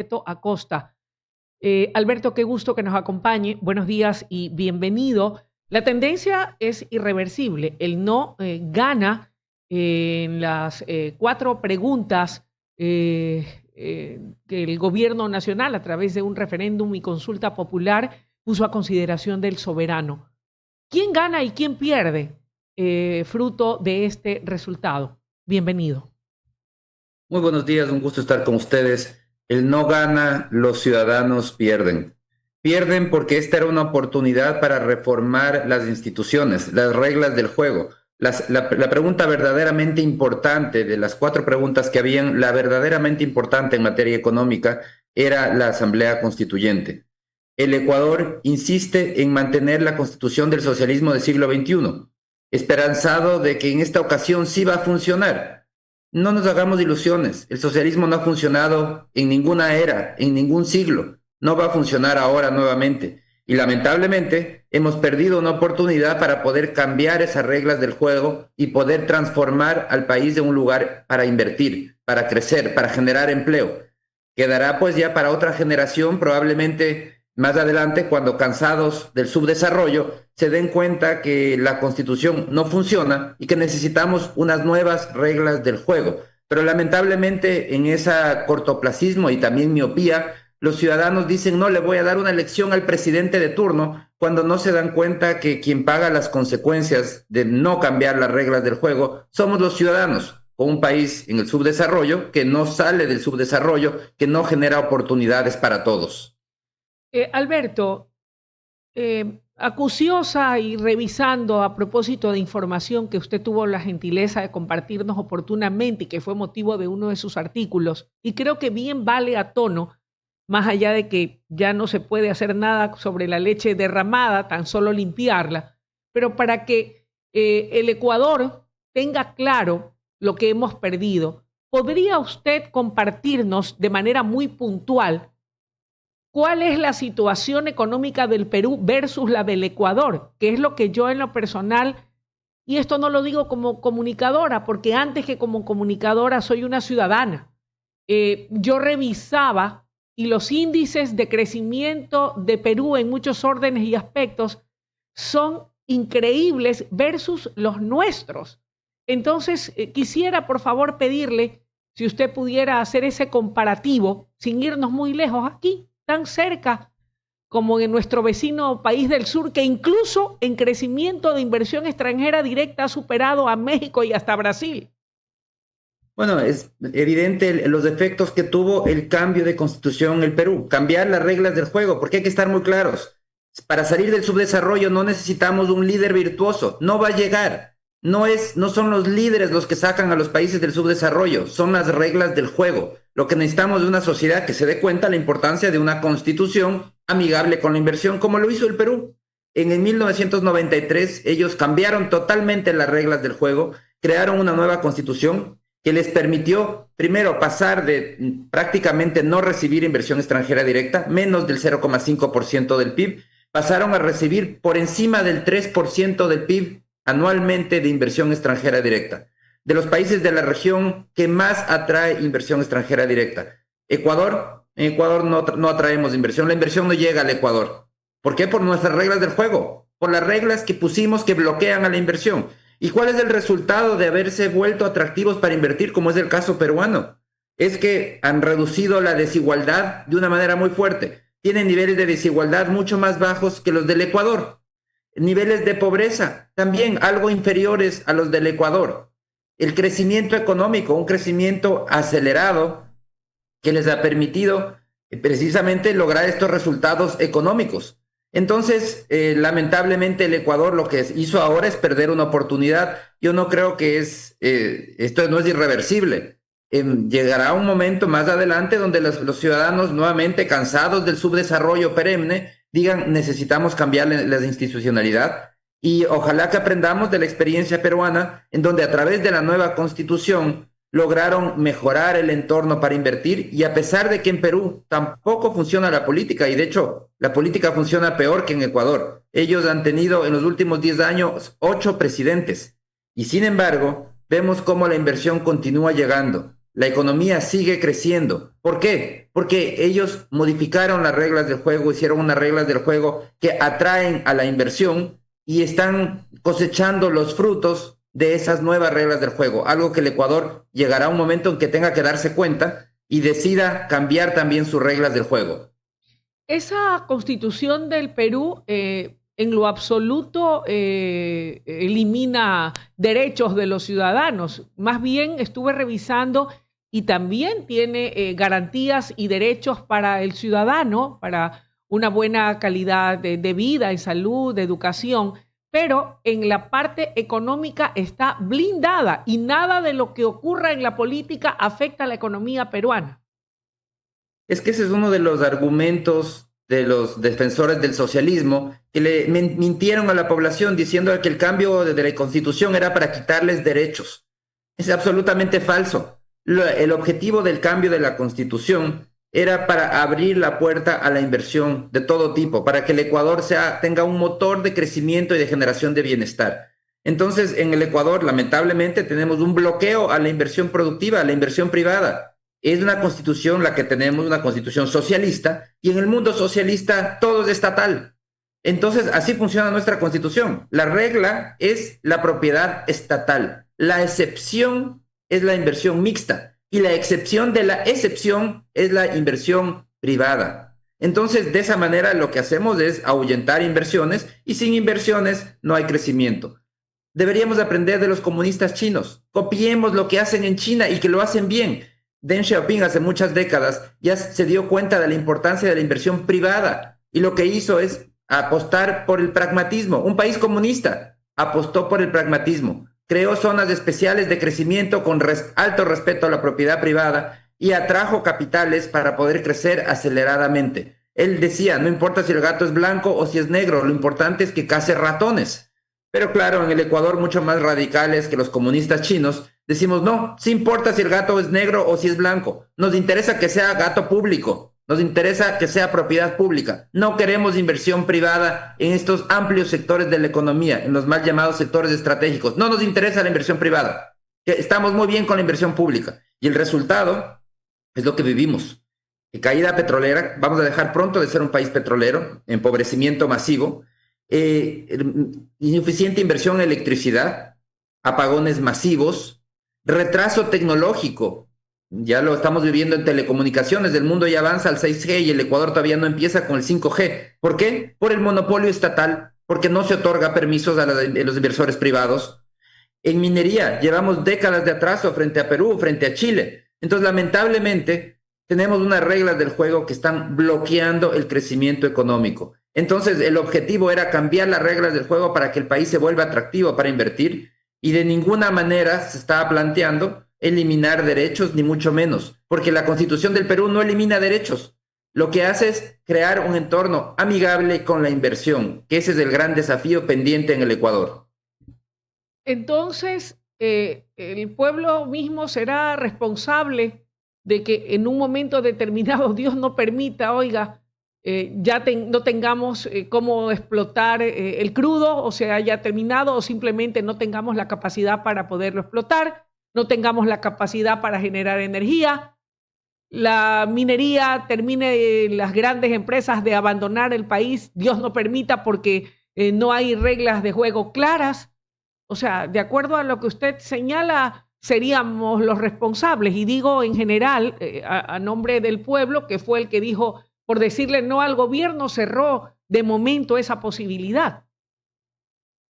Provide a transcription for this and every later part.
Alberto Acosta. Alberto, qué gusto que nos acompañe. Buenos días y bienvenido. La tendencia es irreversible. El no gana en las 4 preguntas que el gobierno nacional, a través de un referéndum y consulta popular, puso a consideración del soberano. ¿Quién gana y quién pierde fruto de este resultado? Bienvenido. Muy buenos días, un gusto estar con ustedes. El no gana, los ciudadanos pierden. Pierden porque esta era una oportunidad para reformar las instituciones, las reglas del juego. La pregunta verdaderamente importante de las 4 preguntas que habían, la verdaderamente importante en materia económica era la Asamblea Constituyente. El Ecuador insiste en mantener la constitución del socialismo del siglo XXI, esperanzado de que en esta ocasión sí va a funcionar. No nos hagamos ilusiones, el socialismo no ha funcionado en ninguna era, en ningún siglo, no va a funcionar ahora nuevamente. Y lamentablemente hemos perdido una oportunidad para poder cambiar esas reglas del juego y poder transformar al país de un lugar para invertir, para crecer, para generar empleo. Quedará pues ya para otra generación, probablemente más adelante, cuando cansados del subdesarrollo, se den cuenta que la Constitución no funciona y que necesitamos unas nuevas reglas del juego. Pero lamentablemente en ese cortoplacismo y también miopía, los ciudadanos dicen no le voy a dar una elección al presidente de turno, cuando no se dan cuenta que quien paga las consecuencias de no cambiar las reglas del juego somos los ciudadanos, con un país en el subdesarrollo que no sale del subdesarrollo, que no genera oportunidades para todos. Alberto, acuciosa y revisando a propósito de información que usted tuvo la gentileza de compartirnos oportunamente y que fue motivo de uno de sus artículos, y creo que bien vale a tono, más allá de que ya no se puede hacer nada sobre la leche derramada, tan solo limpiarla, pero para que el Ecuador tenga claro lo que hemos perdido, ¿podría usted compartirnos de manera muy puntual cuál es la situación económica del Perú versus la del Ecuador? Que es lo que yo en lo personal, y esto no lo digo como comunicadora, porque antes que como comunicadora soy una ciudadana. Yo revisaba y los índices de crecimiento de Perú en muchos órdenes y aspectos son increíbles versus los nuestros. Entonces, quisiera por favor pedirle si usted pudiera hacer ese comparativo sin irnos muy lejos aquí, tan cerca como en nuestro vecino país del sur, que incluso en crecimiento de inversión extranjera directa ha superado a México y hasta Brasil. Bueno, es evidente los efectos que tuvo el cambio de constitución en el Perú, cambiar las reglas del juego, porque hay que estar muy claros. Para salir del subdesarrollo no necesitamos un líder virtuoso, no va a llegar. No son los líderes los que sacan a los países del subdesarrollo, son las reglas del juego. Lo que necesitamos es una sociedad que se dé cuenta de la importancia de una constitución amigable con la inversión, como lo hizo el Perú. En el 1993 ellos cambiaron totalmente las reglas del juego, crearon una nueva constitución que les permitió, primero, pasar de prácticamente no recibir inversión extranjera directa, menos del 0,5% del PIB, pasaron a recibir por encima del 3% del PIB anualmente de inversión extranjera directa. De los países de la región que más atrae inversión extranjera directa. En Ecuador no atraemos inversión, la inversión no llega al Ecuador. ¿Por qué? Por nuestras reglas del juego, por las reglas que pusimos que bloquean a la inversión. ¿Y cuál es el resultado de haberse vuelto atractivos para invertir, como es el caso peruano? Es que han reducido la desigualdad de una manera muy fuerte. Tienen niveles de desigualdad mucho más bajos que los del Ecuador. Niveles de pobreza también algo inferiores a los del Ecuador. El crecimiento económico, un crecimiento acelerado que les ha permitido precisamente lograr estos resultados económicos. Entonces, lamentablemente el Ecuador lo que hizo ahora es perder una oportunidad. Yo no creo que esto no es irreversible. Llegará un momento más adelante donde los ciudadanos nuevamente cansados del subdesarrollo perenne digan necesitamos cambiar la institucionalidad y ojalá que aprendamos de la experiencia peruana en donde a través de la nueva constitución lograron mejorar el entorno para invertir y a pesar de que en Perú tampoco funciona la política y de hecho la política funciona peor que en Ecuador. Ellos han tenido en los últimos 10 años 8 presidentes y sin embargo vemos cómo la inversión continúa llegando. la economía sigue creciendo. ¿Por qué? Porque ellos modificaron las reglas del juego, hicieron unas reglas del juego que atraen a la inversión y están cosechando los frutos de esas nuevas reglas del juego. Algo que el Ecuador llegará a un momento en que tenga que darse cuenta y decida cambiar también sus reglas del juego. Esa constitución del Perú en lo absoluto elimina derechos de los ciudadanos. Más bien estuve revisando y también tiene garantías y derechos para el ciudadano, para una buena calidad de vida, en salud, de educación, pero en la parte económica está blindada y nada de lo que ocurra en la política afecta a la economía peruana. Es que ese es uno de los argumentos de los defensores del socialismo, que le mintieron a la población diciendo que el cambio de la Constitución era para quitarles derechos. Es absolutamente falso. El objetivo del cambio de la Constitución era para abrir la puerta a la inversión de todo tipo, para que el Ecuador tenga un motor de crecimiento y de generación de bienestar. Entonces, en el Ecuador, lamentablemente, tenemos un bloqueo a la inversión productiva, a la inversión privada. Es una constitución la que tenemos, una constitución socialista, y en el mundo socialista todo es estatal. Entonces, así funciona nuestra constitución. La regla es la propiedad estatal. La excepción es la inversión mixta y la excepción de la excepción es la inversión privada. Entonces, de esa manera lo que hacemos es ahuyentar inversiones y sin inversiones no hay crecimiento. Deberíamos aprender de los comunistas chinos. Copiemos lo que hacen en China y que lo hacen bien. Deng Xiaoping hace muchas décadas ya se dio cuenta de la importancia de la inversión privada y lo que hizo es apostar por el pragmatismo. Un país comunista apostó por el pragmatismo, creó zonas especiales de crecimiento con alto respeto a la propiedad privada y atrajo capitales para poder crecer aceleradamente. Él decía, no importa si el gato es blanco o si es negro, lo importante es que case ratones. Pero claro, en el Ecuador, mucho más radicales que los comunistas chinos, decimos, no, sí importa si el gato es negro o si es blanco. Nos interesa que sea gato público, nos interesa que sea propiedad pública. No queremos inversión privada en estos amplios sectores de la economía, en los mal llamados sectores estratégicos. No nos interesa la inversión privada. Estamos muy bien con la inversión pública. Y el resultado es lo que vivimos. Caída petrolera, vamos a dejar pronto de ser un país petrolero, empobrecimiento masivo, insuficiente inversión en electricidad, apagones masivos, retraso tecnológico. Ya lo estamos viviendo en telecomunicaciones, el mundo ya avanza al 6G y el Ecuador todavía no empieza con el 5G. ¿Por qué? Por el monopolio estatal, porque no se otorga permisos a los inversores privados. En minería llevamos décadas de atraso frente a Perú, frente a Chile. Entonces, lamentablemente, tenemos unas reglas del juego que están bloqueando el crecimiento económico. Entonces, el objetivo era cambiar las reglas del juego para que el país se vuelva atractivo para invertir y de ninguna manera se estaba planteando eliminar derechos, ni mucho menos, porque la Constitución del Perú no elimina derechos. Lo que hace es crear un entorno amigable con la inversión, que ese es el gran desafío pendiente en el Ecuador. Entonces, el pueblo mismo será responsable de que en un momento determinado Dios no permita, oiga, no tengamos cómo explotar el crudo, o se haya terminado, o simplemente no tengamos la capacidad para poderlo explotar, no tengamos la capacidad para generar energía, la minería termine, las grandes empresas de abandonar el país, Dios no permita porque no hay reglas de juego claras. O sea, de acuerdo a lo que usted señala, seríamos los responsables, y digo en general, a nombre del pueblo, que fue el que dijo, por decirle no al gobierno, cerró de momento esa posibilidad.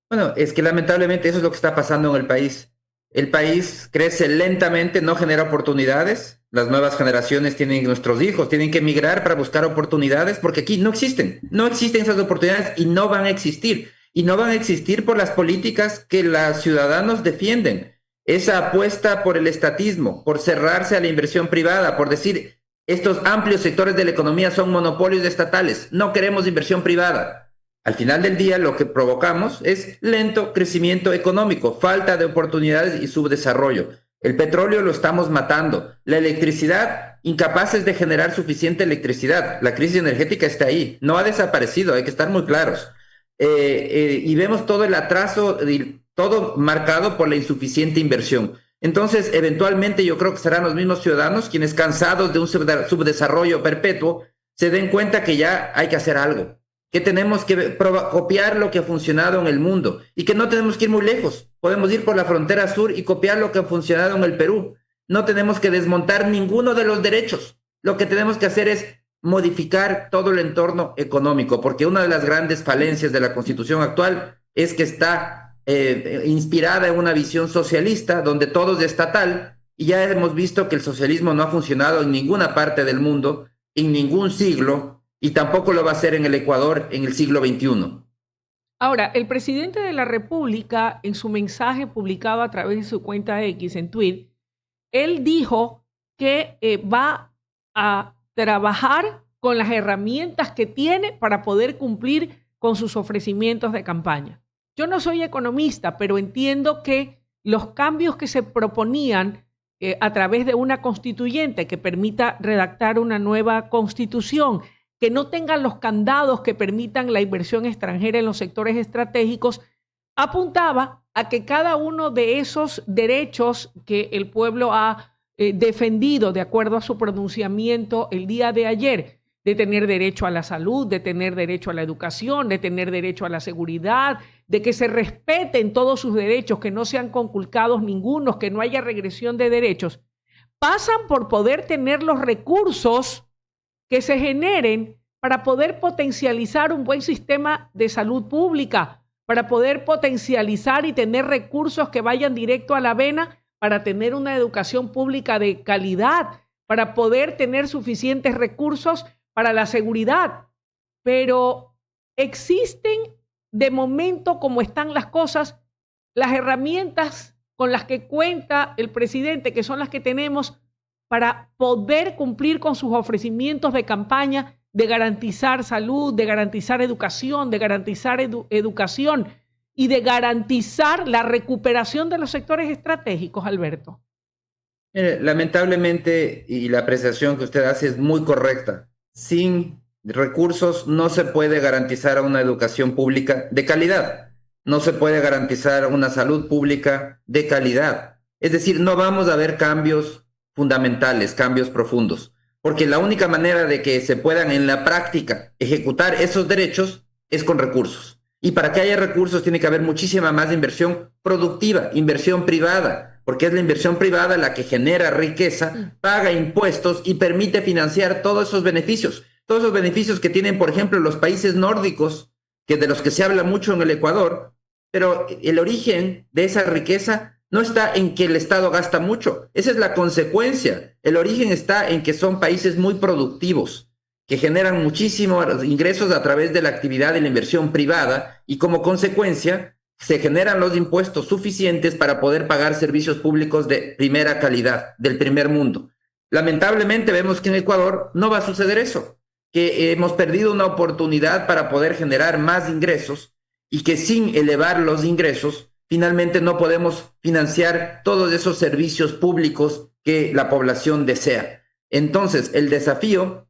Bueno, es que lamentablemente eso es lo que está pasando en el país. El país crece lentamente, no genera oportunidades. Las nuevas generaciones nuestros hijos tienen que emigrar para buscar oportunidades porque aquí no existen. No existen esas oportunidades y no van a existir. Y no van a existir por las políticas que los ciudadanos defienden. Esa apuesta por el estatismo, por cerrarse a la inversión privada, por decir estos amplios sectores de la economía son monopolios estatales, no queremos inversión privada. Al final del día lo que provocamos es lento crecimiento económico, falta de oportunidades y subdesarrollo. El petróleo lo estamos matando, la electricidad, incapaces de generar suficiente electricidad. La crisis energética está ahí, no ha desaparecido, hay que estar muy claros. Y vemos todo el atraso, todo marcado por la insuficiente inversión. Entonces, eventualmente yo creo que serán los mismos ciudadanos quienes, cansados de un subdesarrollo perpetuo, se den cuenta que ya hay que hacer algo, que tenemos que copiar lo que ha funcionado en el mundo y que no tenemos que ir muy lejos. Podemos ir por la frontera sur y copiar lo que ha funcionado en el Perú. No tenemos que desmontar ninguno de los derechos. Lo que tenemos que hacer es modificar todo el entorno económico, porque una de las grandes falencias de la Constitución actual es que está inspirada en una visión socialista donde todo es estatal, y ya hemos visto que el socialismo no ha funcionado en ninguna parte del mundo, en ningún siglo, y tampoco lo va a hacer en el Ecuador en el siglo XXI. Ahora, el presidente de la República, en su mensaje publicado a través de su cuenta X en Twitter, él dijo que va a trabajar con las herramientas que tiene para poder cumplir con sus ofrecimientos de campaña. Yo no soy economista, pero entiendo que los cambios que se proponían a través de una constituyente que permita redactar una nueva constitución, que no tengan los candados que permitan la inversión extranjera en los sectores estratégicos, apuntaba a que cada uno de esos derechos que el pueblo ha defendido de acuerdo a su pronunciamiento el día de ayer, de tener derecho a la salud, de tener derecho a la educación, de tener derecho a la seguridad, de que se respeten todos sus derechos, que no sean conculcados ningunos, que no haya regresión de derechos, pasan por poder tener los recursos que se generen para poder potencializar un buen sistema de salud pública, para poder potencializar y tener recursos que vayan directo a la vena, para tener una educación pública de calidad, para poder tener suficientes recursos para la seguridad. Pero existen, de momento, como están las cosas, las herramientas con las que cuenta el presidente, que son las que tenemos para poder cumplir con sus ofrecimientos de campaña, de garantizar salud, de garantizar educación, de garantizar educación y de garantizar la recuperación de los sectores estratégicos, Alberto. Lamentablemente, y la apreciación que usted hace es muy correcta, sin recursos no se puede garantizar una educación pública de calidad, no se puede garantizar una salud pública de calidad. Es decir, no vamos a ver cambios fundamentales, cambios profundos, porque la única manera de que se puedan en la práctica ejecutar esos derechos es con recursos. Y para que haya recursos tiene que haber muchísima más inversión productiva, inversión privada, porque es la inversión privada la que genera riqueza, paga impuestos y permite financiar todos esos beneficios que tienen, por ejemplo, los países nórdicos, que de los que se habla mucho en el Ecuador, pero el origen de esa riqueza no está en que el Estado gasta mucho, esa es la consecuencia. El origen está en que son países muy productivos, que generan muchísimos ingresos a través de la actividad de la inversión privada y como consecuencia se generan los impuestos suficientes para poder pagar servicios públicos de primera calidad, del primer mundo. Lamentablemente vemos que en Ecuador no va a suceder eso, que hemos perdido una oportunidad para poder generar más ingresos y que sin elevar los ingresos finalmente no podemos financiar todos esos servicios públicos que la población desea. Entonces, el desafío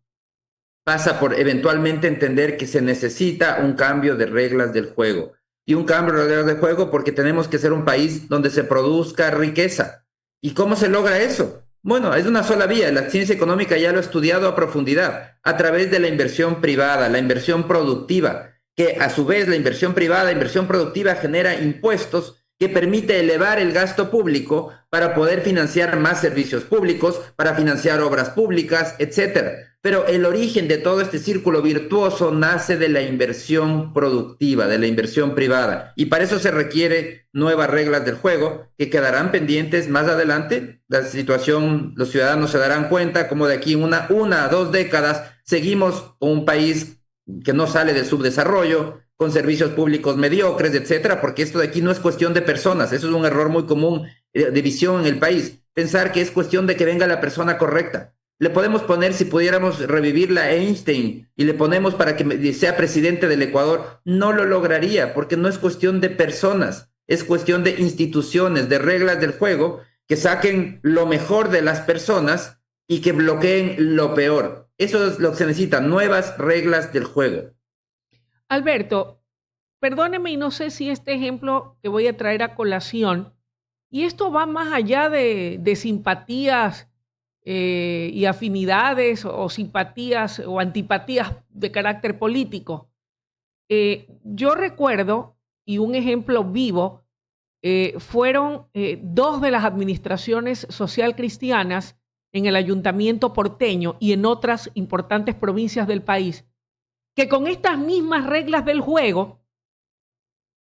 pasa por eventualmente entender que se necesita un cambio de reglas del juego. Y un cambio de reglas del juego porque tenemos que ser un país donde se produzca riqueza. ¿Y cómo se logra eso? Bueno, es una sola vía. La ciencia económica ya lo ha estudiado a profundidad, a través de la inversión privada, la inversión productiva, que a su vez la inversión privada, la inversión productiva genera impuestos que permite elevar el gasto público para poder financiar más servicios públicos, para financiar obras públicas, etcétera. Pero el origen de todo este círculo virtuoso nace de la inversión productiva, de la inversión privada. Y para eso se requiere nuevas reglas del juego que quedarán pendientes más adelante. La situación, los ciudadanos se darán cuenta como de aquí una a 2 décadas seguimos con un país que no sale del subdesarrollo, con servicios públicos mediocres, etcétera, porque esto de aquí no es cuestión de personas. Eso es un error muy común de visión en el país. Pensar que es cuestión de que venga la persona correcta. Le podemos poner, si pudiéramos revivirla a Einstein y le ponemos para que sea presidente del Ecuador, no lo lograría porque no es cuestión de personas, es cuestión de instituciones, de reglas del juego que saquen lo mejor de las personas y que bloqueen lo peor. Eso es lo que se necesita, nuevas reglas del juego. Alberto, perdóneme y no sé si este ejemplo que voy a traer a colación Y esto va más allá de simpatías y afinidades o simpatías o antipatías de carácter político. Yo recuerdo, y un ejemplo vivo, fueron dos de las administraciones social cristianas en el ayuntamiento porteño y en otras importantes provincias del país, que con estas mismas reglas del juego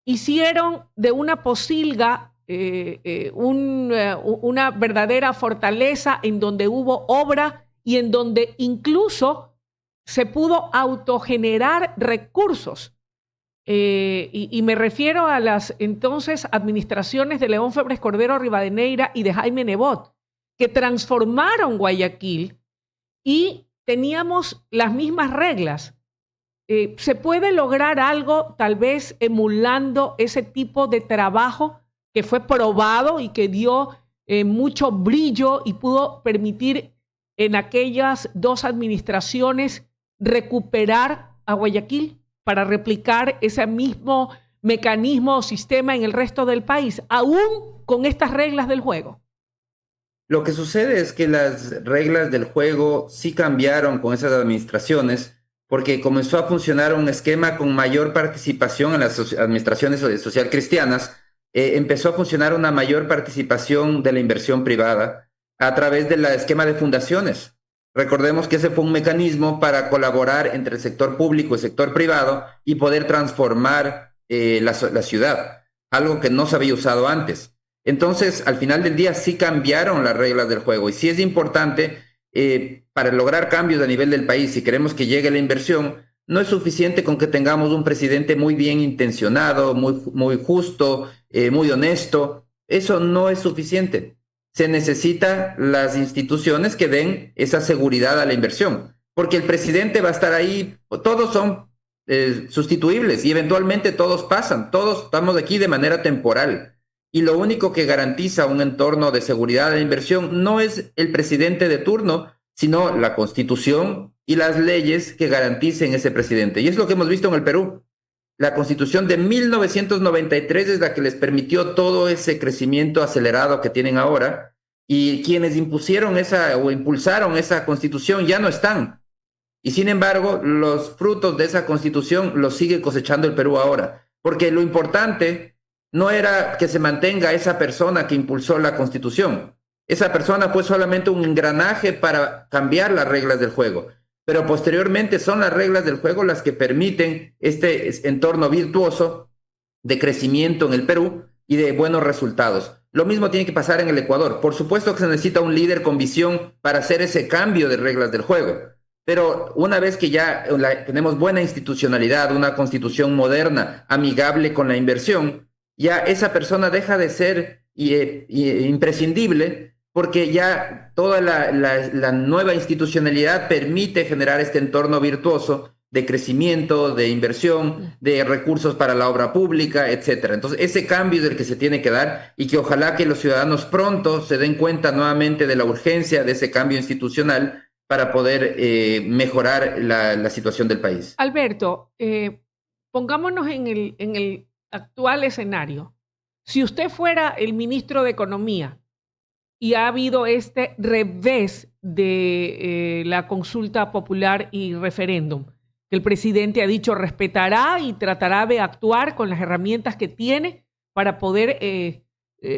hicieron de una posilga una verdadera fortaleza en donde hubo obra y en donde incluso se pudo autogenerar recursos. Y me refiero a las entonces administraciones de León Febres Cordero Rivadeneira y de Jaime Nebot, que transformaron Guayaquil y teníamos las mismas reglas. ¿Se puede lograr algo tal vez emulando ese tipo de trabajo que fue probado y que dio mucho brillo y pudo permitir en aquellas dos administraciones recuperar a Guayaquil para replicar ese mismo mecanismo o sistema en el resto del país, aún con estas reglas del juego? Lo que sucede es que las reglas del juego sí cambiaron con esas administraciones porque comenzó a funcionar un esquema con mayor participación en las administraciones social cristianas. Empezó a funcionar una mayor participación de la inversión privada a través del esquema de fundaciones. Recordemos que ese fue un mecanismo para colaborar entre el sector público y el sector privado y poder transformar la ciudad, algo que no se había usado antes. Entonces, al final del día sí cambiaron las reglas del juego y sí es importante para lograr cambios a nivel del país. Si queremos que llegue la inversión, no es suficiente con que tengamos un presidente muy bien intencionado, muy justo, muy honesto. Eso no es suficiente. Se necesita las instituciones que den esa seguridad a la inversión, porque el presidente va a estar ahí, todos son sustituibles y eventualmente todos pasan, todos estamos aquí de manera temporal. Y lo único que garantiza un entorno de seguridad de la inversión no es el presidente de turno, sino la Constitución y las leyes que garanticen ese presidente. Y es lo que hemos visto en el Perú. La Constitución de 1993 es la que les permitió todo ese crecimiento acelerado que tienen ahora, y quienes impusieron o impulsaron esa Constitución ya no están. Y sin embargo, los frutos de esa Constitución los sigue cosechando el Perú ahora, porque lo importante no era que se mantenga esa persona que impulsó la Constitución. Esa persona fue solamente un engranaje para cambiar las reglas del juego, pero posteriormente son las reglas del juego las que permiten este entorno virtuoso de crecimiento en el Perú y de buenos resultados. Lo mismo tiene que pasar en el Ecuador. Por supuesto que se necesita un líder con visión para hacer ese cambio de reglas del juego, pero una vez que ya tenemos buena institucionalidad, una constitución moderna, amigable con la inversión, ya esa persona deja de ser imprescindible, porque ya toda la nueva institucionalidad permite generar este entorno virtuoso de crecimiento, de inversión, de recursos para la obra pública, etcétera. Entonces, ese cambio es el que se tiene que dar y que ojalá que los ciudadanos pronto se den cuenta nuevamente de la urgencia de ese cambio institucional para poder mejorar la situación del país. Alberto, pongámonos en el actual escenario. Si usted fuera el ministro de Economía y ha habido este revés de la consulta popular y referéndum, que el presidente ha dicho respetará y tratará de actuar con las herramientas que tiene para poder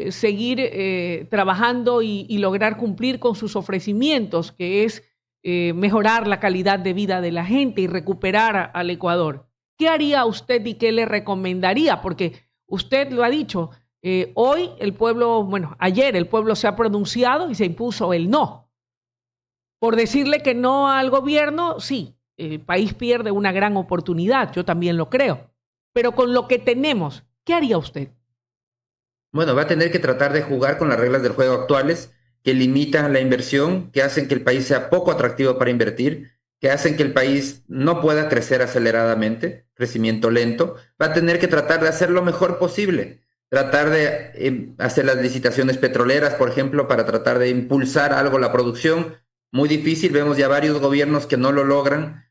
seguir trabajando y lograr cumplir con sus ofrecimientos, que es mejorar la calidad de vida de la gente y recuperar al Ecuador. ¿Qué haría usted y qué le recomendaría? Porque usted lo ha dicho, hoy el pueblo, ayer el pueblo se ha pronunciado y se impuso el no. Por decirle que no al gobierno, sí, el país pierde una gran oportunidad, yo también lo creo. Pero con lo que tenemos, ¿qué haría usted? Bueno, va a tener que tratar de jugar con las reglas del juego actuales que limitan la inversión, que hacen que el país sea poco atractivo para invertir, que hacen que el país no pueda crecer aceleradamente, crecimiento lento. Va a tener que tratar de hacer lo mejor posible, tratar de hacer las licitaciones petroleras, por ejemplo, para tratar de impulsar algo la producción. Muy difícil, vemos ya varios gobiernos que no lo logran,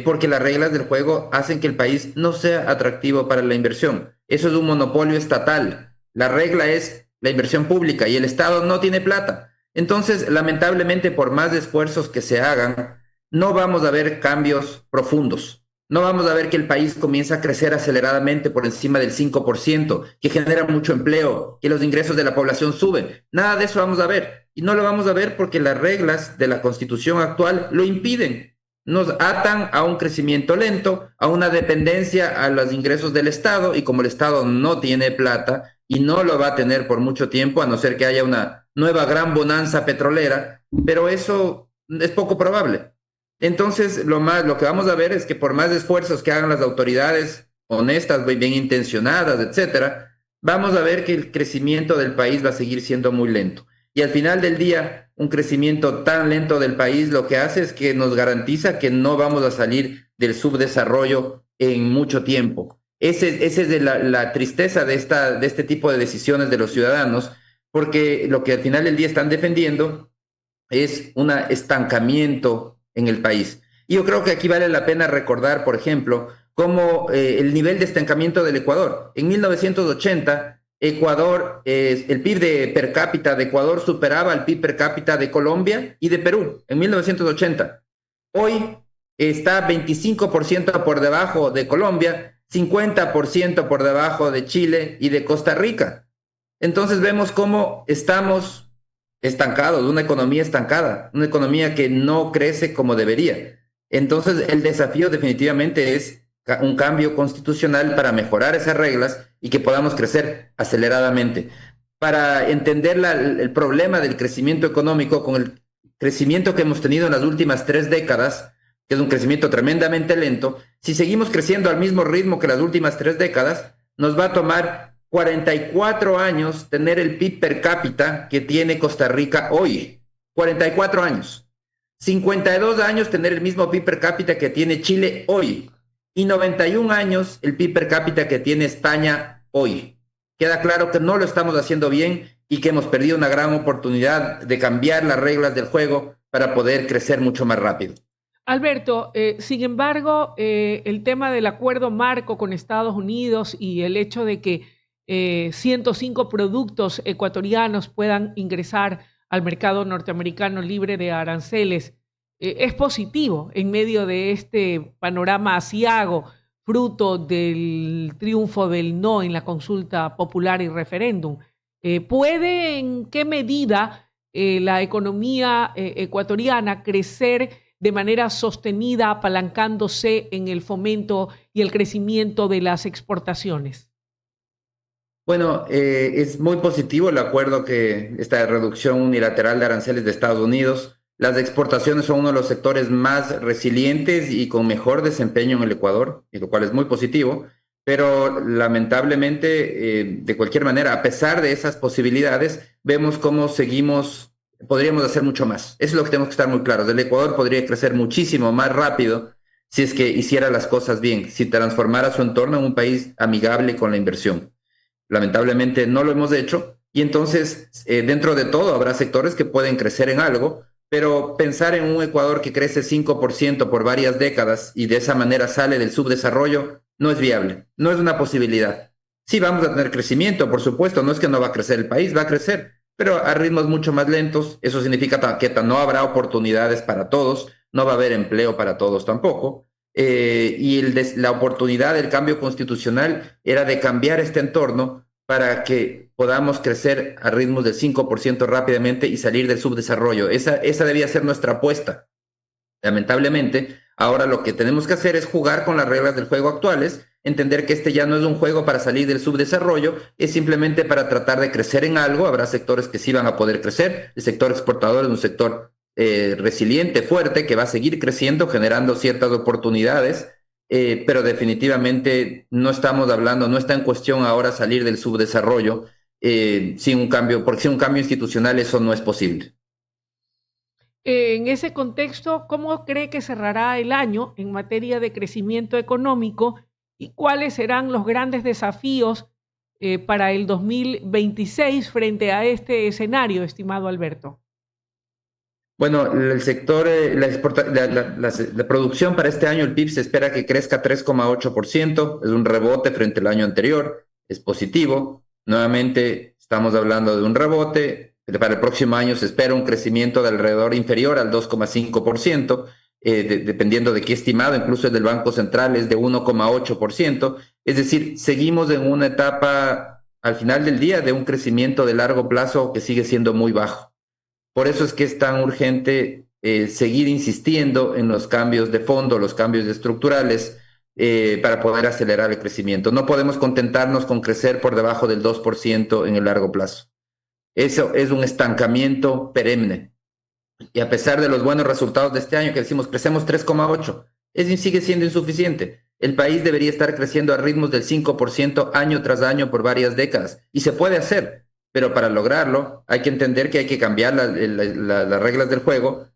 porque las reglas del juego hacen que el país no sea atractivo para la inversión. Eso es un monopolio estatal. La regla es la inversión pública y el Estado no tiene plata. Entonces, lamentablemente, por más esfuerzos que se hagan, no vamos a ver cambios profundos. No vamos a ver que el país comienza a crecer aceleradamente por encima del 5%, que genera mucho empleo, que los ingresos de la población suben. Nada de eso vamos a ver. Y no lo vamos a ver porque las reglas de la Constitución actual lo impiden. Nos atan a un crecimiento lento, a una dependencia a los ingresos del Estado, y como el Estado no tiene plata y no lo va a tener por mucho tiempo, a no ser que haya una nueva gran bonanza petrolera, pero eso es poco probable. Entonces, lo que vamos a ver es que por más esfuerzos que hagan las autoridades honestas, bien intencionadas, etcétera, vamos a ver que el crecimiento del país va a seguir siendo muy lento. Y al final del día, un crecimiento tan lento del país lo que hace es que nos garantiza que no vamos a salir del subdesarrollo en mucho tiempo. Esa es la tristeza de este tipo de decisiones de los ciudadanos, porque lo que al final del día están defendiendo es un estancamiento en el país. Y yo creo que aquí vale la pena recordar, por ejemplo, cómo el nivel de estancamiento del Ecuador. En 1980, Ecuador, el PIB per cápita de Ecuador superaba el PIB per cápita de Colombia y de Perú en 1980. Hoy está 25% por debajo de Colombia, 50% por debajo de Chile y de Costa Rica. Entonces vemos cómo estamos estancados, una economía estancada, una economía que no crece como debería. Entonces el desafío definitivamente es un cambio constitucional para mejorar esas reglas y que podamos crecer aceleradamente. Para entender el problema del crecimiento económico con el crecimiento que hemos tenido en las últimas 3 décadas, que es un crecimiento tremendamente lento, si seguimos creciendo al mismo ritmo que las últimas 3 décadas, nos va a tomar 44 años tener el PIB per cápita que tiene Costa Rica hoy. 44 años. 52 años tener el mismo PIB per cápita que tiene Chile hoy. Y 91 años el PIB per cápita que tiene España hoy. Queda claro que no lo estamos haciendo bien y que hemos perdido una gran oportunidad de cambiar las reglas del juego para poder crecer mucho más rápido. Alberto, sin embargo, el tema del acuerdo marco con Estados Unidos y el hecho de que 105 productos ecuatorianos puedan ingresar al mercado norteamericano libre de aranceles, es positivo en medio de este panorama aciago, fruto del triunfo del no en la consulta popular y referéndum. ¿Puede en qué medida la economía ecuatoriana crecer de manera sostenida, apalancándose en el fomento y el crecimiento de las exportaciones? Bueno, es muy positivo el acuerdo esta reducción unilateral de aranceles de Estados Unidos. Las exportaciones son uno de los sectores más resilientes y con mejor desempeño en el Ecuador, y lo cual es muy positivo, pero lamentablemente, de cualquier manera, a pesar de esas posibilidades, vemos cómo podríamos hacer mucho más. Eso es lo que tenemos que estar muy claros. El Ecuador podría crecer muchísimo más rápido si es que hiciera las cosas bien, si transformara su entorno en un país amigable con la inversión. Lamentablemente no lo hemos hecho y entonces dentro de todo habrá sectores que pueden crecer en algo, pero pensar en un Ecuador que crece 5% por varias décadas y de esa manera sale del subdesarrollo no es viable, no es una posibilidad. Sí vamos a tener crecimiento, por supuesto, no es que no va a crecer el país, va a crecer, pero a ritmos mucho más lentos. Eso significa que no habrá oportunidades para todos, no va a haber empleo para todos tampoco. Y la oportunidad del cambio constitucional era de cambiar este entorno para que podamos crecer a ritmos del 5% rápidamente y salir del subdesarrollo. Esa debía ser nuestra apuesta. Lamentablemente, ahora lo que tenemos que hacer es jugar con las reglas del juego actuales, entender que este ya no es un juego para salir del subdesarrollo, es simplemente para tratar de crecer en algo. Habrá sectores que sí van a poder crecer. El sector exportador es un sector resiliente, fuerte, que va a seguir creciendo, generando ciertas oportunidades, pero definitivamente no estamos hablando, no está en cuestión ahora salir del subdesarrollo sin un cambio, porque sin un cambio institucional eso no es posible. En ese contexto, ¿cómo cree que cerrará el año en materia de crecimiento económico y cuáles serán los grandes desafíos para el 2026 frente a este escenario, estimado Alberto? Bueno, el sector, la producción para este año, el PIB se espera que crezca 3,8%, es un rebote frente al año anterior, es positivo. Nuevamente Estamos hablando de un rebote. Para el próximo año se espera un crecimiento de alrededor inferior al 2,5%, dependiendo de qué estimado, incluso el del Banco Central es de 1,8%. Es decir, seguimos en una etapa al final del día de un crecimiento de largo plazo que sigue siendo muy bajo. Por eso es que es tan urgente seguir insistiendo en los cambios de fondo, los cambios estructurales, para poder acelerar el crecimiento. No podemos contentarnos con crecer por debajo del 2% en el largo plazo. Eso es un estancamiento perenne. Y a pesar de los buenos resultados de este año, que decimos crecemos 3,8, sigue siendo insuficiente. El país debería estar creciendo a ritmos del 5% año tras año por varias décadas. Y se puede hacer, pero para lograrlo hay que entender que hay que cambiar las reglas del juego.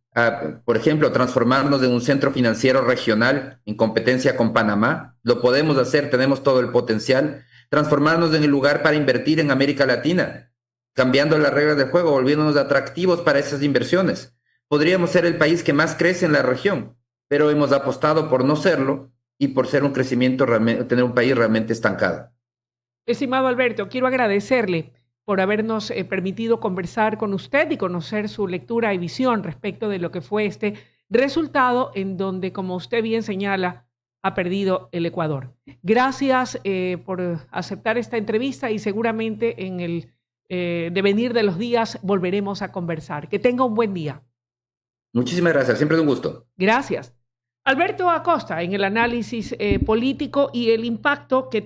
Por ejemplo, transformarnos en un centro financiero regional en competencia con Panamá. Lo podemos hacer, tenemos todo el potencial. Transformarnos en el lugar para invertir en América Latina, cambiando las reglas del juego, volviéndonos atractivos para esas inversiones. Podríamos ser el país que más crece en la región, pero hemos apostado por no serlo y por ser un crecimiento, tener un país realmente estancado. Estimado Alberto, quiero agradecerle por habernos permitido conversar con usted y conocer su lectura y visión respecto de lo que fue este resultado en donde, como usted bien señala, ha perdido el Ecuador. Gracias por aceptar esta entrevista y seguramente en el devenir de los días volveremos a conversar. Que tenga un buen día. Muchísimas gracias, siempre es un gusto. Gracias. Alberto Acosta en el análisis político y el impacto que